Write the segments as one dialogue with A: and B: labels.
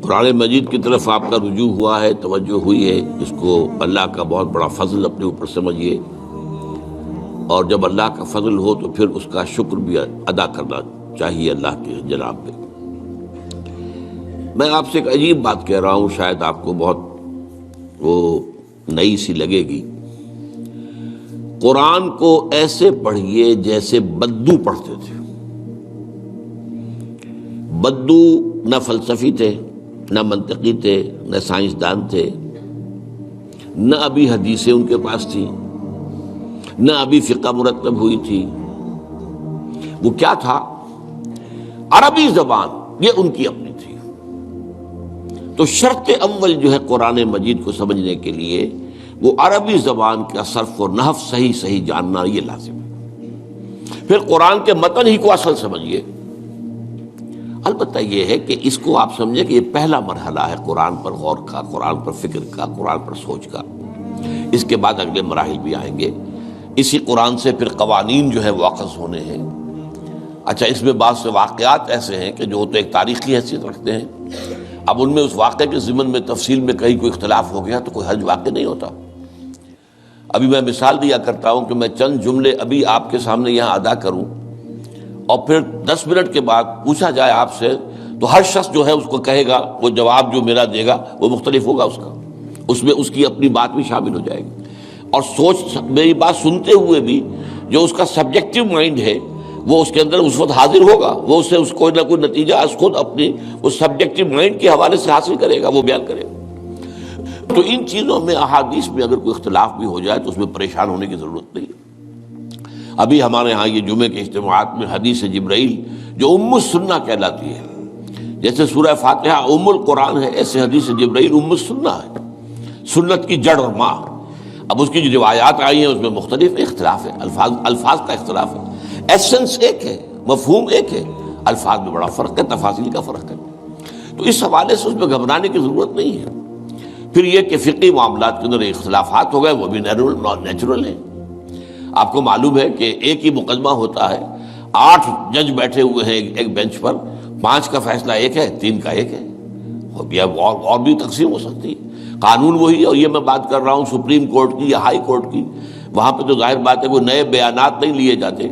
A: قرآن مجید کی طرف آپ کا رجوع ہوا ہے، توجہ ہوئی ہے، اس کو اللہ کا بہت بڑا فضل اپنے اوپر سمجھیے، اور جب اللہ کا فضل ہو تو پھر اس کا شکر بھی ادا کرنا چاہیے اللہ کے جناب پہ۔ میں آپ سے ایک عجیب بات کہہ رہا ہوں، شاید آپ کو بہت وہ نئی سی لگے گی۔ قرآن کو ایسے پڑھیے جیسے بدو پڑھتے تھے۔ بدو نہ فلسفی تھے، نہ منطقی تھے، نہ سائنسدان تھے، نہ ابھی حدیثیں ان کے پاس تھی، نہ ابھی فقہ مرتب ہوئی تھی۔ وہ کیا تھا؟ عربی زبان، یہ ان کی اپنی تھی۔ تو شرط اول جو ہے قرآن مجید کو سمجھنے کے لیے، وہ عربی زبان کا صرف و نحو صحیح جاننا یہ لازم ہے۔ پھر قرآن کے متن ہی کو اصل سمجھیے۔ البتہ یہ ہے کہ اس کو آپ سمجھیں کہ یہ پہلا مرحلہ ہے قرآن پر غور کا، قرآن پر فکر کا، قرآن پر سوچ کا۔ اس کے بعد اگلے مراحل بھی آئیں گے۔ اسی قرآن سے پھر قوانین جو ہے واقف ہونے ہیں۔ اچھا، اس میں بعض سے واقعات ایسے ہیں کہ جو تو ایک تاریخی حیثیت رکھتے ہیں، اب ان میں اس واقعے کے ضمن میں تفصیل میں کہیں کوئی اختلاف ہو گیا تو کوئی حرج واقع نہیں ہوتا۔ ابھی میں مثال دیا کرتا ہوں کہ میں چند جملے ابھی آپ کے سامنے یہاں ادا کروں، اور پھر 10 منٹ کے بعد پوچھا جائے آپ سے تو ہر شخص جو ہے اس کو کہے گا، وہ جواب جو میرا دے گا وہ مختلف ہوگا اس کا، اس میں اس کی اپنی بات بھی شامل ہو جائے گی۔ اور سوچ میری بات سنتے ہوئے بھی جو اس کا سبجیکٹو مائنڈ ہے وہ اس کے اندر اس وقت حاضر ہوگا، وہ اس سے اس کوئی نہ کوئی نتیجہ از خود اپنی اس سبجیکٹو مائنڈ کے حوالے سے حاصل کرے گا، وہ بیان کرے گا۔ تو ان چیزوں میں احادیث میں اگر کوئی اختلاف بھی ہو جائے تو اس میں پریشان ہونے کی ضرورت نہیں ہے۔ ابھی ہمارے ہاں یہ جمعے کے اجتماعات میں حدیث جبرائیل جو ام السنہ کہلاتی ہے، جیسے سورہ فاتحہ ام القرآن ہے، ایسے حدیث جبرائیل ام السنہ ہے، سنت کی جڑ اور ماں۔ اب اس کی جو روایات آئی ہیں اس میں مختلف اختلاف ہے، الفاظ کا اختلاف ہے، ایسنس ایک ہے، مفہوم ایک ہے، الفاظ میں بڑا فرق ہے، تفاصیل کا فرق ہے۔ تو اس حوالے سے اس میں گھبرانے کی ضرورت نہیں ہے۔ پھر یہ کہ فقہی معاملات کے اندر اختلافات ہو گئے، وہ بھی نیچرل ہیں۔ آپ کو معلوم ہے کہ ایک ہی مقدمہ ہوتا ہے، 8 جج بیٹھے ہوئے ہیں ایک بینچ پر، 5 کا فیصلہ ایک ہے، 3 کا ایک ہے، اور بھی تقسیم ہو سکتی ہے۔ قانون وہی، اور یہ میں بات کر رہا ہوں سپریم کورٹ کی یا ہائی کورٹ کی، وہاں پہ تو ظاہر بات ہے وہ نئے بیانات نہیں لیے جاتے،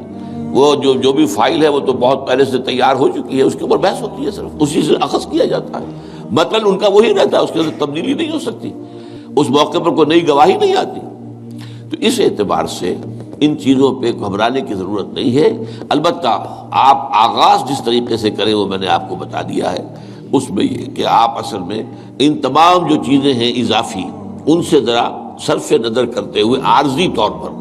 A: وہ جو بھی فائل ہے وہ تو بہت پہلے سے تیار ہو چکی ہے، اس کے اوپر بحث ہوتی ہے، صرف اسی سے اخذ کیا جاتا ہے، مطلب ان کا وہی رہتا ہے، اس کے اندر تبدیلی نہیں ہو سکتی، اس موقع پر کوئی نئی گواہی نہیں آتی۔ تو اس اعتبار سے ان چیزوں پہ گھبرانے کی ضرورت نہیں ہے۔ البتہ آپ آغاز جس طریقے سے کریں وہ میں نے آپ کو بتا دیا ہے، اس میں یہ کہ آپ اصل میں ان تمام جو چیزیں ہیں اضافی، ان سے ذرا صرف نظر کرتے ہوئے عارضی طور پر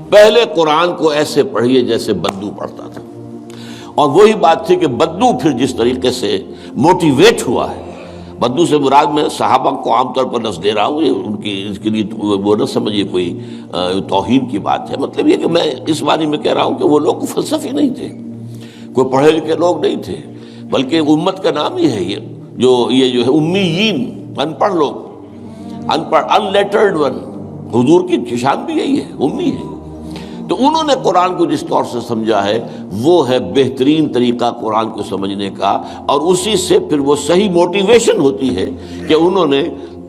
A: پہلے قرآن کو ایسے پڑھیے جیسے بدو پڑھتا تھا۔ اور وہی بات تھی کہ بدو پھر جس طریقے سے موٹیویٹ ہوا ہے، بدو سے مراد میں صحابہ کو عام طور پر لفظ دے رہا ہوں، ان کی اس کے لیے وہ نہ سمجھیے کوئی توہین کی بات ہے، مطلب یہ کہ میں اس بارے میں کہہ رہا ہوں کہ وہ لوگ فلسفی نہیں تھے، کوئی پڑھے لکھے لوگ نہیں تھے، بلکہ امت کا نام ہی ہے یہ جو ہے امیین، ان پڑھ لوگ، ان پڑھ، ان لیٹرڈ ون، حضور کی شان بھی یہی ہے، امی ہے۔ تو انہوں نے قرآن کو جس طور سے سمجھا ہے وہ ہے بہترین طریقہ قرآن کو سمجھنے کا، اور اسی سے پھر وہ صحیح موٹیویشن ہوتی ہے کہ انہوں نے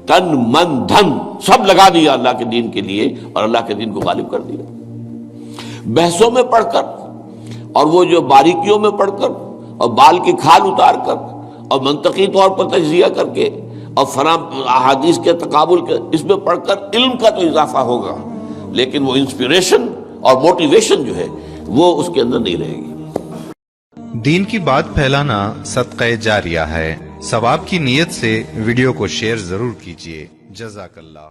A: تن من دھن سب لگا دیا اللہ کے دین کے لیے، اور اللہ کے دین کو غالب کر دیا۔ بحثوں میں پڑھ کر، اور وہ جو باریکیوں میں پڑھ کر، اور بال کی کھال اتار کر، اور منطقی طور پر تجزیہ کر کے، اور فلاں احادیث کے تقابل کے، اس میں پڑھ کر علم کا تو اضافہ ہوگا، لیکن وہ انسپریشن اور موٹیویشن جو ہے وہ اس کے اندر نہیں رہے گی۔
B: دین کی بات پھیلانا صدقہ جاریہ ہے۔ ثواب کی نیت سے ویڈیو کو شیئر ضرور کیجیے۔ جزاک اللہ۔